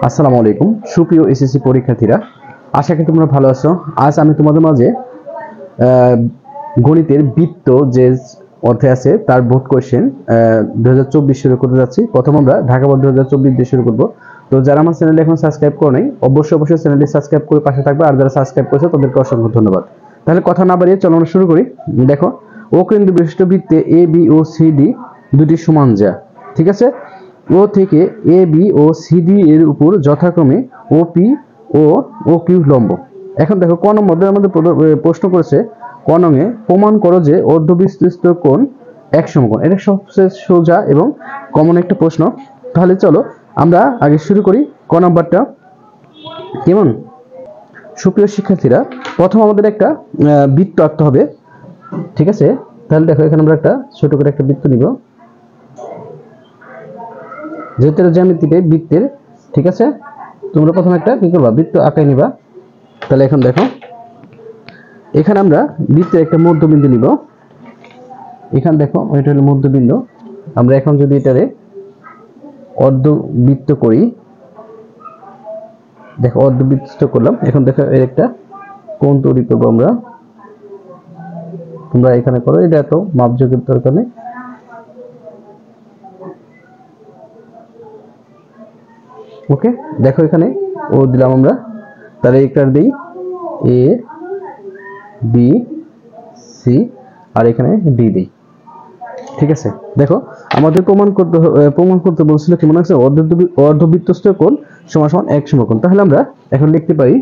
আসসালামু আলাইকুম সুপ্রিয় এসএসসি পরীক্ষার্থীরা, আশা করি তোমরা ভালো আছো। আজ আমি তোমাদের মাঝে গণিতের বৃত্ত যে অধ্যায় আছে তার বোর্ড কোশ্চেন 2024 শুরু করতে যাচ্ছি। প্রথম আমরা ঢাকা বোর্ড 2024 দিয়ে শুরু করব। তো যারা আমার চ্যানেল এখন সাবস্ক্রাইব করো নাই, অবশ্যই চ্যানেলটি সাবস্ক্রাইব করে পাশে থাকবে, আর যারা সাবস্ক্রাইব করেছো তাদেরকে অসংখ্য ধন্যবাদ। তাহলে কথা না বাড়িয়ে চলো আমরা শুরু করি। দেখো, ও কেন্দ্র বিশিষ্ট বৃত্তে A B O C D দুটি সমান যা, ঠিক আছে। ও থেকে A B O C D এর উপর যথাক্রমে ও পি ও ও কিউ লম্ব। এখন দেখো ক নম্বর আমাদের প্রশ্ন করেছে, ক নঙে প্রমাণ করো যে অর্ধবিস্তৃত কোণ এক সমকোণ। এটা সবচেয়ে সোজা এবং কমন একটা প্রশ্ন। তাহলে চলো আমরা আগে শুরু করি ক নম্বরটা। কেমন সুপ্রিয় শিক্ষার্থীরা, প্রথম আমাদের একটা বৃত্ত আঁকতে হবে, ঠিক আছে। তাহলে দেখো এখানে আমরা একটা ছোট করে একটা বৃত্ত নিব, যেহেতু জ্যামিতিতে বৃত্তের, ঠিক আছে। তোমরা প্রথমে একটা কি করবা, বৃত্ত আঁকাই নিবা। তাহলে এখন দেখো এখানে আমরা বৃত্তের একটা মধ্যবিন্দু নিব। এখানে দেখো এটা হলো মধ্যবিন্দু। আমরা এখন যদি এটারে অর্ধবৃত্ত করি, দেখো অর্ধবৃত্ত করলাম। এখন দেখো এর একটা কোণ তৈরি করবো আমরা। তোমরা এখানে করো, এটা তো মাপযোগের দরকার নেই। ওকে, দেখো এখানে ও দিলাম আমরা। তাহলে একটা দিই এ বি সি, আর এখানে ডি দিই, ঠিক আছে। দেখো আমাদের প্রমাণ করতে বলছিল কি, মনে হচ্ছে অর্ধবৃত্তস্থ কোণ সমান সমান এক সমকোণ। তাহলে আমরা এখন লিখতে পারি,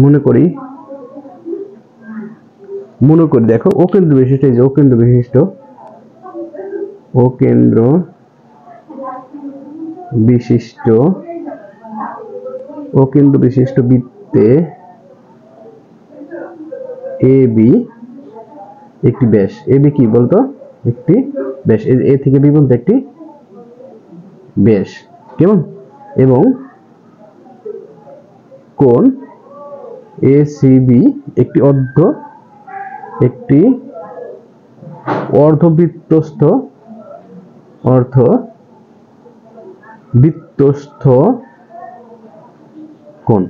মনে করি দেখো ও কেন্দ্র বিশিষ্ট, এই যে ও কেন্দ্র বিশিষ্ট বৃত্তে এ বি একটি ব্যাস। এ বি কি বলতো, একটি ব্যাস। এ থেকে বি পর্যন্ত একটি ব্যাস, কেমন। এবং কোণ এ সি বি একটি অর্ধবৃত্তস্থ কোণ,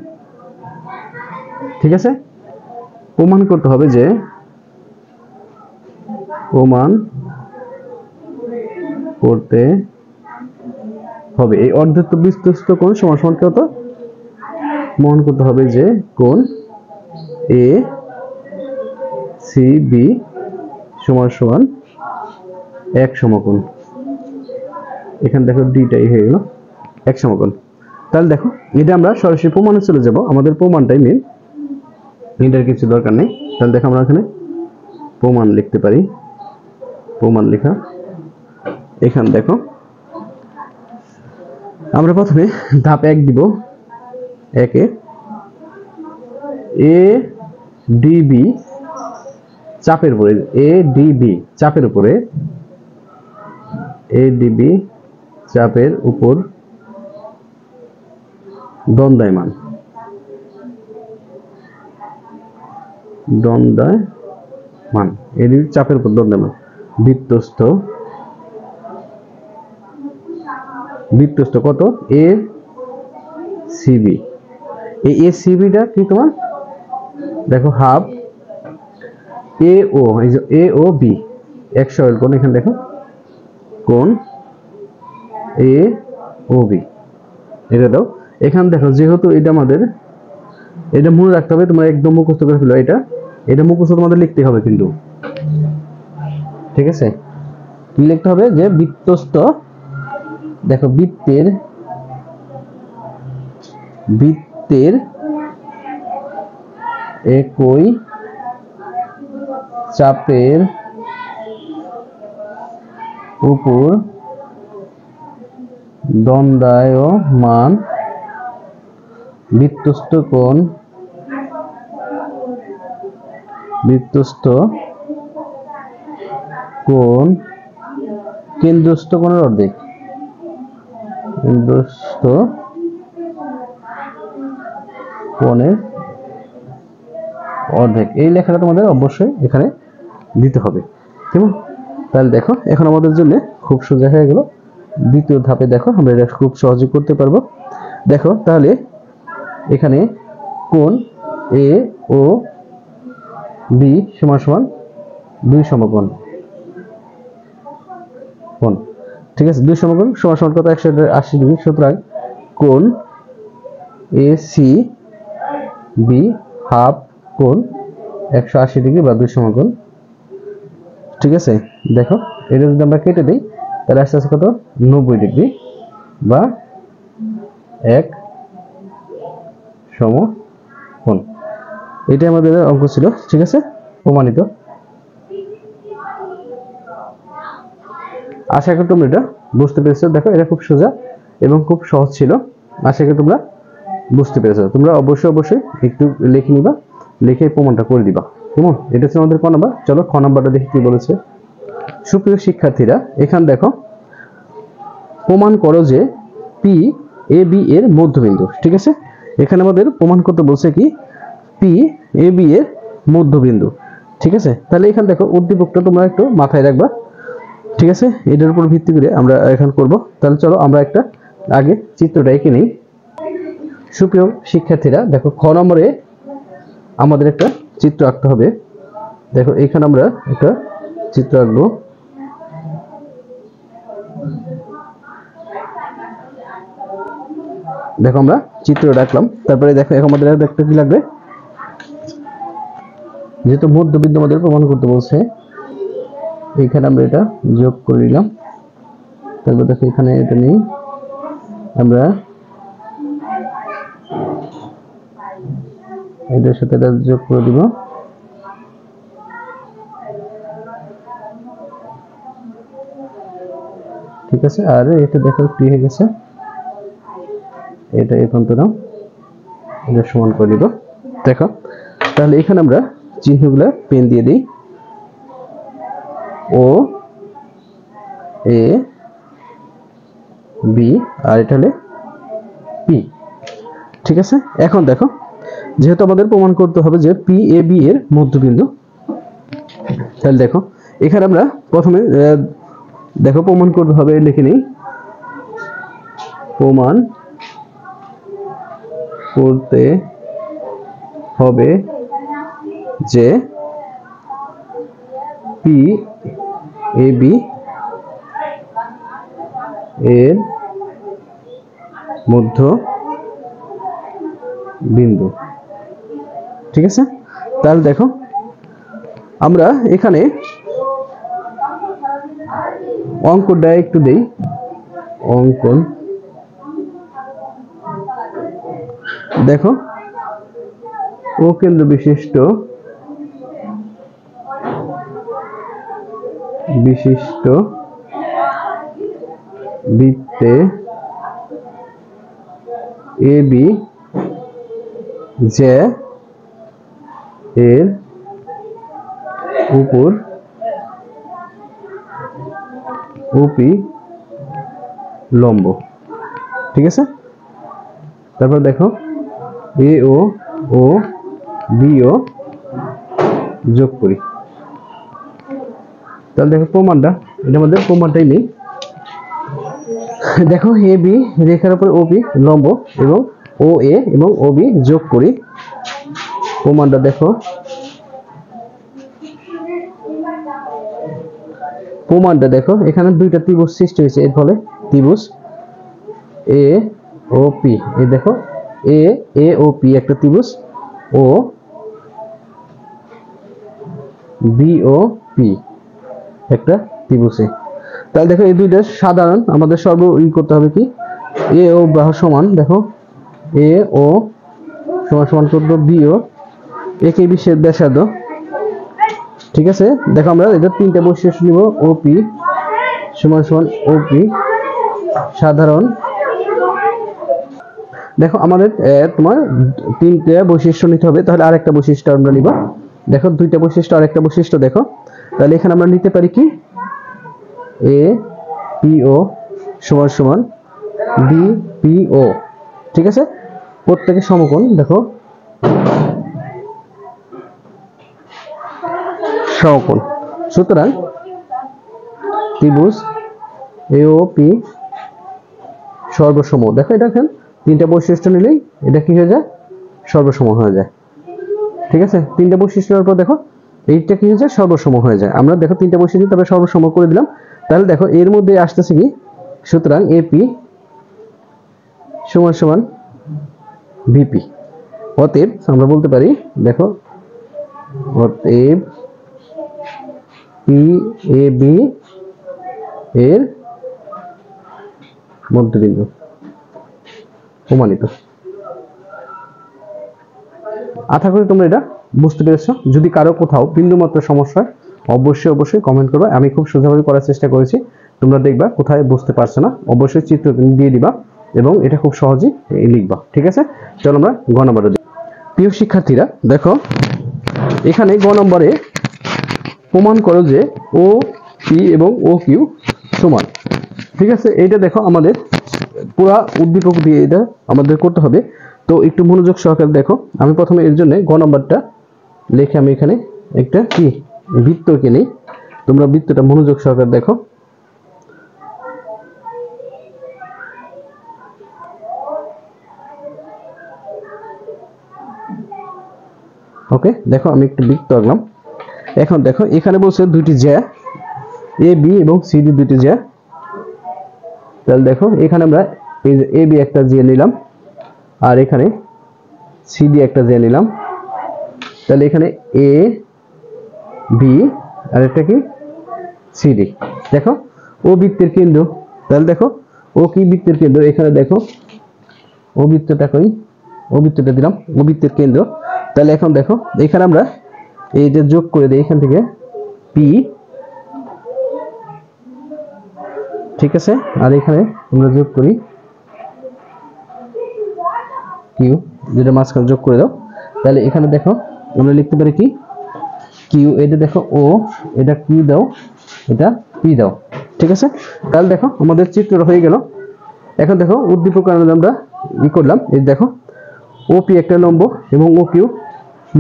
ঠিক আছে। প্রমাণ করতে হবে যে এই অর্ধবৃত্তস্থ কোণ সমান সমান কত, প্রমাণ করতে হবে যে কোণ এ সি বি সমান সমান এক সমকোণ। এখানে দেখো ডিটাই হয়ে গেল এক সমকোণ। তাহলে দেখো এটা আমরা সরাসরি প্রমাণে চলে যাব, আমাদের প্রমাণটাই মেন, এটার কিছু দরকার নেই। তাহলে দেখো আমরা এখানে প্রমাণ লিখতে পারি, প্রমাণ লেখা। এখানে দেখো আমরা প্রথমে ধাপ 1 দিব। একে এ ডিবি চাপের উপরে, চাপের উপর দণ্ডায়মান, চাপের উপর দণ্ডায়মান বৃত্তস্থ কত এ সিবি। এই এ সিবিটা কি তোমার, দেখো হাফ এ ও, এই যে এ ও বি 100 কোণ। এখানে দেখো কোণ এ ও বি, এটা দাও। এখানে দেখো যেহেতু এটা আমাদের, এটা মনে রাখতে হবে, তোমরা একদম মুখস্থ করে ফেলো। এটা মুখস্থ তোমাদের লিখতে হবে কিন্তু, ঠিক আছে। কি লিখতে হবে, যে বৃত্তস্থ, দেখো বৃত্তের একই চাপের উপর দণ্ডায়মান বৃত্তস্থ কোণ কেন্দ্রস্থ কোণের অর্ধেক, এই লেখাটা তোমাদের অবশ্যই এখানে দিতে হবে, ঠিক আছে। তাহলে দেখো এখন আমাদের জন্য খুব সোজা হয়ে গেল। দ্বিতীয় ধাপে দেখো আমরা এটা খুব সহজে করতে পারবো। দেখো তাহলে এখানে কোণ এ ও বি সমান সমান 2 সমকোণ কোণ, ঠিক আছে। 2 সমকোণ সমান সমান কত? 180 ডিগ্রি। সুতরাং কোণ এ সি বি হাফ কোণ 180 ডিগ্রি বা 2 সমকোণ, ঠিক আছে। দেখো এটা যদি আমরা কেটে দিই তাহলে আসতে আসতে কত? 90 ডিগ্রি বা 1 সমকোণ। এটা আমাদের অঙ্ক ছিল, ঠিক আছে, প্রমাণিত। আশা করি তোমরা এটা বুঝতে পেরেছো। দেখো এটা খুব সোজা এবং খুব সহজ ছিল, আশা করি তোমরা বুঝতে পেরেছো। তোমরা অবশ্যই একটু লিখে নিবা, লিখে প্রমাণটা করে দিবা, কেমন? এটা হচ্ছে আমাদের ক নাম্বার। চলো খ নাম্বারটা দেখি কি বলেছে। সুপ্রিয় শিক্ষার্থীরা, এখানে দেখো প্রমাণ করো যে পি এ বি এর মধ্যবিন্দু, ঠিক আছে। এখানে আমাদের প্রমাণ করতে বলছে কি পি এ বি এর মধ্যবিন্দু, ঠিক আছে। তাহলে এখানে দেখো উদ্দীপকটা তোমরা একটু মাথায় রাখবা, ঠিক আছে। এটার উপর ভিত্তি করে আমরা এখন করব। তাহলে চলো আমরা একটা আগে চিত্রটা এঁকে নিই। সুপ্রিয় শিক্ষার্থীরা, দেখো খ নম্বরে আমাদের একটা চিত্র আঁকতে হবে। দেখো এখানে আমরা একটা চিত্র আঁকবো। দেখো আমরা চিত্রটা আঁকলাম, তারপরে দেখো এখন আমাদের একটা কি লাগবে, যেহেতু মধ্যবিন্দু আমাদের প্রমাণ করতে বলছে, এখানে আমরা এটা যোগ করে নিলাম। তারপর দেখো এখানে এটা নেই, আমরা এটার সাথে এটা যোগ করে দিব। ঠিক আছে, আর এটা দেখো কি হয়ে গেছে, এটা এখন তো নাও এটা সমান করে দিব। দেখো তাহলে এখানে আমরা চিহ্নগুলো পেন দিয়ে দিই। ও এ বি আর এটা হলে পি, ঠিক আছে। এখন দেখো যেহেতু আমাদের প্রমাণ করতে হবে যে পি এ বি এর মধ্যবিন্দু, তাহলে দেখো এখানে আমরা প্রথমে দেখো প্রমাণ করতে হবে, লিখে নিই। প্রমাণ করতে হবে যে পি এ বি এর মধ্যবিন্দু, ঠিক আছে। তাহলে দেখো আমরা এখানে অঙ্কনটা একটু দেই। অঙ্কন দেখো ও কেন্দ্র বিশিষ্ট বৃত্তে এ বি যে এর উপর ওপি লম্ব, ঠিক আছে। তারপর দেখো এ ও বি ও যোগ করি। তাহলে দেখো প্রমাণটা, এটার মধ্যে প্রমাণটাই নেই। দেখো এ বি রেখার উপর ওপি লম্ব এবং ও এ এবং ও বি যোগ করি। প্রমাণটা দেখো, প্রমাণটা দেখো এখানে দুইটা ত্রিভুজ সৃষ্টি হয়েছে, এর ফলে ত্রিভুজ এ ও পি, এই দেখো এ ও পি একটা ত্রিভুজ, ও বি ও পি একটা ত্রিভুজে। তাহলে দেখো এই দুইটা সাধারণ আমাদের সর্ব করতে হবে কি এ ও বাহু সমান, দেখো এ ও সমান সমান করবো বি ও, একে বিশের ব্যাসার্ধ, ঠিক আছে। দেখো আমরা এটা তিনটা বৈশিষ্ট্য নিব। ওপি সমান সমান ওপি সাধারণ, দেখো আমাদের তোমার তিনটা বৈশিষ্ট্য নিতে হবে, তাহলে আরেকটা বৈশিষ্ট্য আমরা নিব। দেখো দুইটা বৈশিষ্ট্য আরেকটা বৈশিষ্ট্য দেখো, তাহলে এখানে আমরা নিতে পারি কি এ পি ও সমান সমান বি পি ও, ঠিক আছে। প্রত্যেকের সমকোণ দেখো সমকোণ, সুতরাং ত্রিভুজ এ ও পি সর্বসম। দেখো এটা দেখেন তিনটা বৈশিষ্ট্য নিলেই এটা কি হয়ে যায়, সর্বসম হয়ে যায়। ঠিক আছে, তিনটা বৈশিষ্ট্যের পর দেখো এইটা কি হয়ে যায়, সর্বসম হয়ে যায়। আমরা দেখো তিনটা বৈশিষ্ট্য তবে সর্বসম করে দিলাম। তাহলে দেখো এর মধ্যে আসতেছে কি, সুতরাং এপি সমান সমান ভিপি। অতএব আমরা বলতে পারি, দেখো অতএব পি এ বি এর মধ্যবিন্দু প্রমাণিত। আশা করি তোমরা এটা বুঝতে পেরেছো। যদি কারো কোথাও বিন্দুমাত্র সমস্যা হয় অবশ্যই কমেন্ট করবে। আমি খুব সোজাভাবে করার চেষ্টা করেছি, তোমরা দেখবা কোথায় বুঝতে পারছো না, অবশ্যই চিত্র দিয়ে দিবা এবং এটা খুব সহজেই লিখবা। ঠিক আছে, চলো আমরা গ নম্বরে দিই। প্রিয় শিক্ষার্থীরা দেখো এখানে গ নম্বরে প্রমাণ করো যে ও পি এবং ও কিউ সমান। ঠিক আছে, এইটা দেখো আমাদের পুরা উদ্দীপক দিয়ে এটা আমাদের করতে হবে। তো একটু মনোযোগ সহকারে দেখো। আমি প্রথমে এর জন্য গ নম্বরটা লিখে আমি এখানে একটা কি বৃত্তকে নেই, তোমরা বৃত্তটা মনোযোগ সহকারে দেখো। ওকে, দেখো আমি একটু বৃত্ত আঁকলাম। এখন দেখো এখানে বলছে দুইটি জ্যা এ বি এবং সি ডি দুইটি জ্যা। তাহলে দেখো এখানে আমরা এই যে এ বি একটা জ্যা নিলাম আর এখানে সি ডি একটা জ্যা নিলাম। তাহলে এখানে এ বি আর একটা কি সি ডি। দেখো ও বৃত্তের কেন্দ্র, তাহলে দেখো ও কি বৃত্তের কেন্দ্র, এখানে দেখো ও বৃত্তটা কই, ও বৃত্তটা দিলাম ও বৃত্তের কেন্দ্র। তাহলে এখন দেখো এখানে আমরা এই যে যোগ করে দিই এখান থেকে পি, ঠিক আছে, আর এখানে আমরা যোগ করি কিউ, যেটা মাঝখানে যোগ করে দাও। তাহলে এখানে দেখো আমরা লিখতে পারি কি কিউ, এটা দেখো ও, এটা কিউ দাও, এটা পি দাও। ঠিক আছে, তাহলে দেখো আমাদের চিত্রটা হয়ে গেল। এখন দেখো উদ্দীপক আমরা ই করলাম, এই দেখো ও পি একটা লম্ব এবং ও কিউ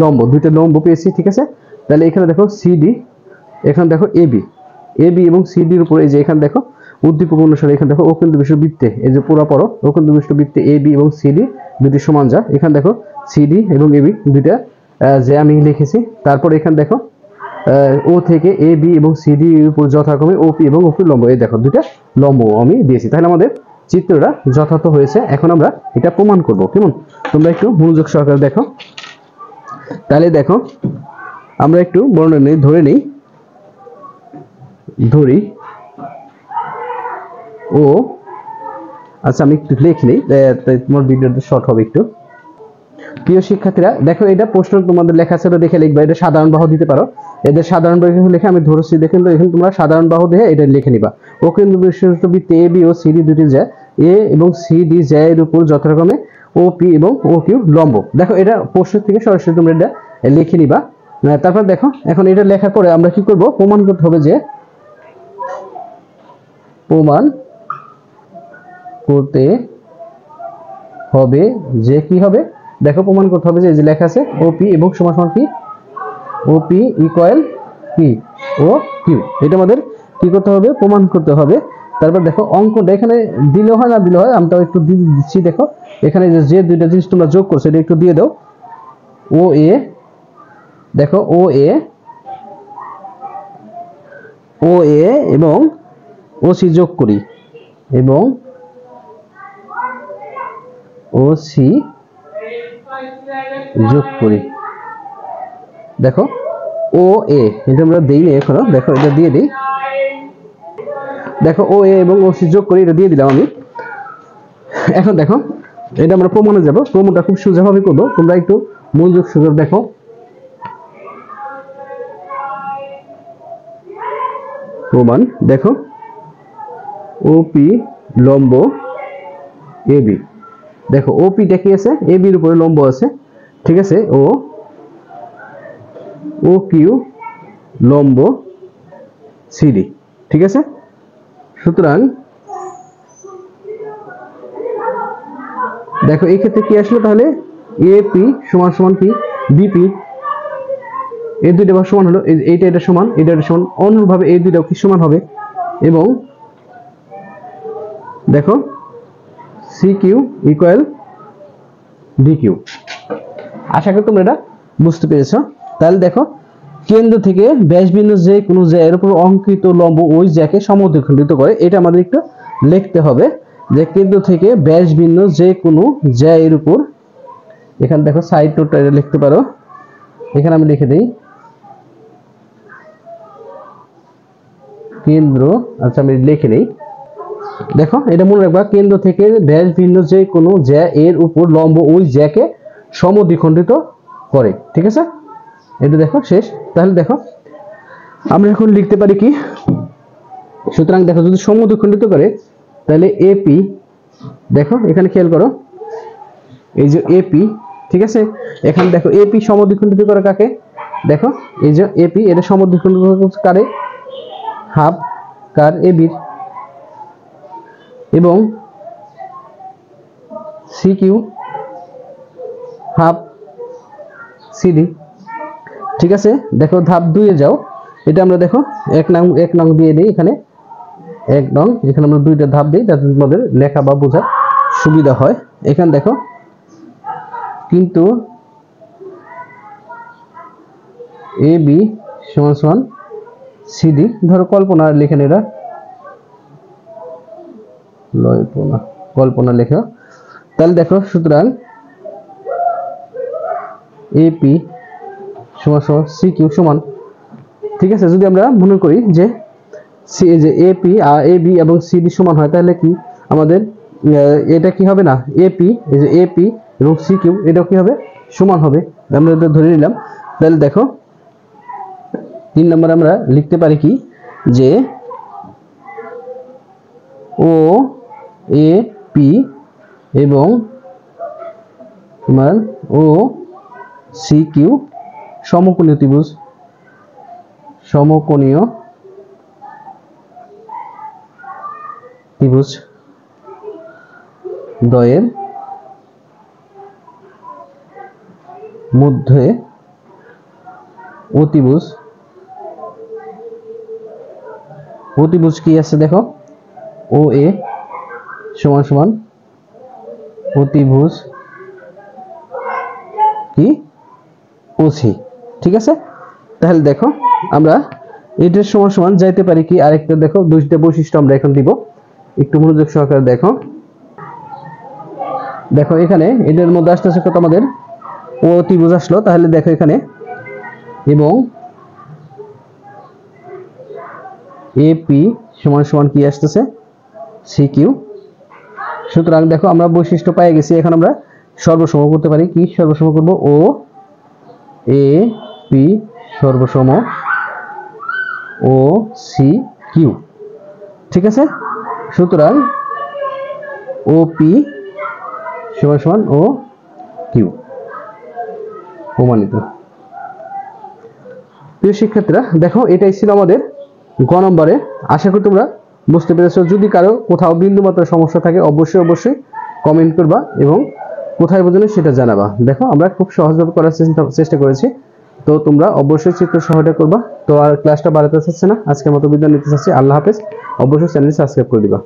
লম্ব, দুইটা লম্ব পেয়েছি। ঠিক আছে, তাহলে এখানে দেখো সিডি, এখানে দেখো এবি, এবি এবং সিডির উপরে এই যে এখানে দেখো উদ্দীপক অনুসারে এখানে দেখো অকেন্দ্রবিষ্ট বৃত্তে, এই যে পুরো পরো অকেন্দ্রবিষ্ট বৃত্তে এবি এবং সিডি দুটি সমান যা। এখানে দেখো সিডি এবং এবি দুইটা যে আমি লিখেছি। তারপর এখানে দেখো ও থেকে এ বি এবং সিডি এর উপর যথাক্রমে ওপি এবং ওপি লম্ব, এই দেখো দুইটা লম্ব আমি দিয়েছি। তাহলে আমাদের চিত্রটা যথার্থ হয়েছে। এখন আমরা এটা প্রমাণ করব, কেমন তোমরা একটু মনোযোগ সহকারে দেখো। তাহলে দেখো আমরা একটু বর্ণনা নেই, ধরি ও, আচ্ছা আমি একটু লিখে নিই, তোমার ভিডিওটা শর্ট হবে একটু। প্রিয় শিক্ষার্থীরা দেখো এটা প্রশ্ন তোমাদের লেখা আছে, দেখে লিখবা। এটা সাধারণ বাহু দিতে পারো, এদের সাধারণ বাহু লিখে আমি ধরছি দেখেন, তো এখানে তোমরা সাধারণ বাহু দেখে এটা লিখে নিবা। অকেন্দ্রবিষ্ট বৃত্তে A B O C D দুটি জ্যা, এ এবং সি ডি জ্যা এর উপর যথাক্রমে ও পি এবং ও কিউ লম্ব। দেখো এটা প্রশ্ন থেকে সরাসরি তোমরা এটা লিখে নিবা। তারপর দেখো এখন এটা লেখার পরে আমরা কি করব, প্রমাণ করতে হবে যে, প্রমাণ করতে হবে যে কি হবে, দেখো প্রমাণ করতে হবে যে লেখা আছে ওপি এবং সমান সমান কি ওপি ইকুয়াল কি ও কিউ, এটা আমাদের কি করতে হবে, প্রমাণ করতে হবে। তারপর দেখো অঙ্কটা এখানে দিলে হয় না দিলে হয়, আমরা একটু দিচ্ছি। দেখো এখানে যে দুইটা জিনিস তোমরা যোগ করছো এটা একটু দিয়ে দাও। ও এ, দেখো ও এ, ও এ এবং ও সি যোগ করি এবং ও সি যোগ করি। দেখো ও এ, এটা আমরা দেইনি এখনো, দেখো এটা দিয়ে দিই। দেখো ও এ এবং ও সি যোগ করি, এটা দিয়ে দিলাম আমি। এখন দেখো এটা আমরা প্রমাণে যাব, প্রমাণটা খুব সোজাভাবে করবো, তোমরা একটু মনোযোগ সহকারে দেখো। প্রমাণ দেখো ওপি লম্ব এবি, দেখো ওপিটা কি আছে, এবির উপরে লম্ব আছে। ঠিক আছে, ও কিউ লম্ব সিডি। ঠিক আছে, সুতরাং দেখো এই ক্ষেত্রে কি আসলো, তাহলে এপি সমান সমান কি বিপি, এই দুইটা ভাগ সমান হলো, এইটা এটা সমান, এটা এটা সমান, অনুরূপভাবে এই দুইটাও কি সমান হবে। এবং দেখো C Q equal D Q. আশা করি তোমরা এটা বুঝতে পেরেছো। তাহলে দেখো কেন্দ্র থেকে ব্যাসবিন্দু যে কোনো জ্যায়ের উপর অঙ্কিত লম্ব ওই জ্যাকে সমদ্বিখণ্ডিত করে। এটা আমাদের একটু লিখতে হবে যে কেন্দ্র থেকে ব্যাসবিন্দু যে কোনো জ্যায়ের উপর, এখানে দেখো সাইড নোটটা এটা লিখতে পারো, এখানে আমি লিখে দেই কেন্দ্র, আচ্ছা আমি লিখে নেই। দেখো এটা মনে রাখবা, কেন্দ্র থেকে ব্যাসবিন্দু যে কোনো জ্যা এর উপর লম্ব ওই জ্যাকে সমদ্বিখণ্ডিত করে। ঠিক আছে, এটা দেখো শেষ। তাহলে দেখো আমরা এখন লিখতে পারি কি, সুতরাং দেখো যদি সমদ্বিখণ্ডিত করে তাহলে এপি, দেখো এখানে খেয়াল করো এই যে এপি, ঠিক আছে, এখানে দেখো এপি সমদ্বিখণ্ডিত করে কাকে, দেখো এই যে এপি এটা সমদ্বিখণ্ডিত কারে, হাফ কার এবির, এবং সি কিউ হাফ সিডি। ঠিক আছে, দেখো ধাপ 2 এ যাও, এটা আমরা দেখো এক নং দিয়ে দিই, এখানে এক নং, এখানে আমরা 2টা ধাপ দিই যাতে তোমাদের লেখা বা বোঝার সুবিধা হয়। এখানে দেখো কিন্তু এ বি সমান সমান সিডি, ধরো কল্পনা লেখেন, এরা কল্পনা লেখা। তাহলে দেখো সুতরাং এপি সমান সমান সি কিউ সমান, ঠিক আছে, যদি আমরা মনে করি যে এপি আর এ বি এবং সিডি সমান হয় তাহলে কি আমাদের এটা কি হবে না, এপি এই যে এপি এবং সি কিউ এটাও কি হবে, সমান হবে, আমরা এটা ধরে নিলাম। তাহলে দেখো 3 নম্বর আমরা লিখতে পারি কি যে ও এ পি এবং তোমার ও সি কিউ সমকোণীয় ত্রিভুজ, সমকোণীয় ত্রিভুজ দ্বয়ের মধ্যে অতিভুজ, অতিভুজ কি আছে দেখো ও এ সমান সমান অতিভুজ কি ও সি। ঠিক আছে, তাহলে দেখো আমরা এটার সমান সমান যাইতে পারি কি আরেকটা, দেখো 2টা বৈশিষ্ট্য আমরা এখন দিব, একটু মনোযোগ সহকারে দেখো। দেখো এখানে এটার মধ্যে আসতেছে কত আমাদের ও ত্রিভুজ আসলো, তাহলে দেখো এখানে এবং এপি সমান সমান কি আসতেছে সি কিউ। সুতরাং দেখো আমরা বৈশিষ্ট্য পেয়ে গেছি, এখন আমরা সর্বসম করতে পারি, কি সর্বসম করব, ও এ পি সর্বসম ও সি কিউ। ঠিক আছে, সুতরাং ও পি সমান সমান ও কিউ প্রমাণিত। প্রিয় শিক্ষার্থীরা দেখো এটাই ছিল আমাদের গ নম্বরে। আশা করি তোমরা বুঝতে পেরেছো। যদি কারো কোথাও বিন্দুমাত্র সমস্যা থাকে অবশ্যই কমেন্ট করবা এবং কোথায় বোঝেনি সেটা জানাবা। দেখো আমরা খুব সহজভাবে করার চেষ্টা করেছি, তো তোমরা অবশ্যই চিত্র সহায়তা করবা। তো আর ক্লাসটা বাড়াতে চাচ্ছে না, আজকের মতো বিদায় নিতে চাচ্ছি। আল্লাহ হাফেজ। অবশ্যই চ্যানেলটি সাবস্ক্রাইব করে দিবা।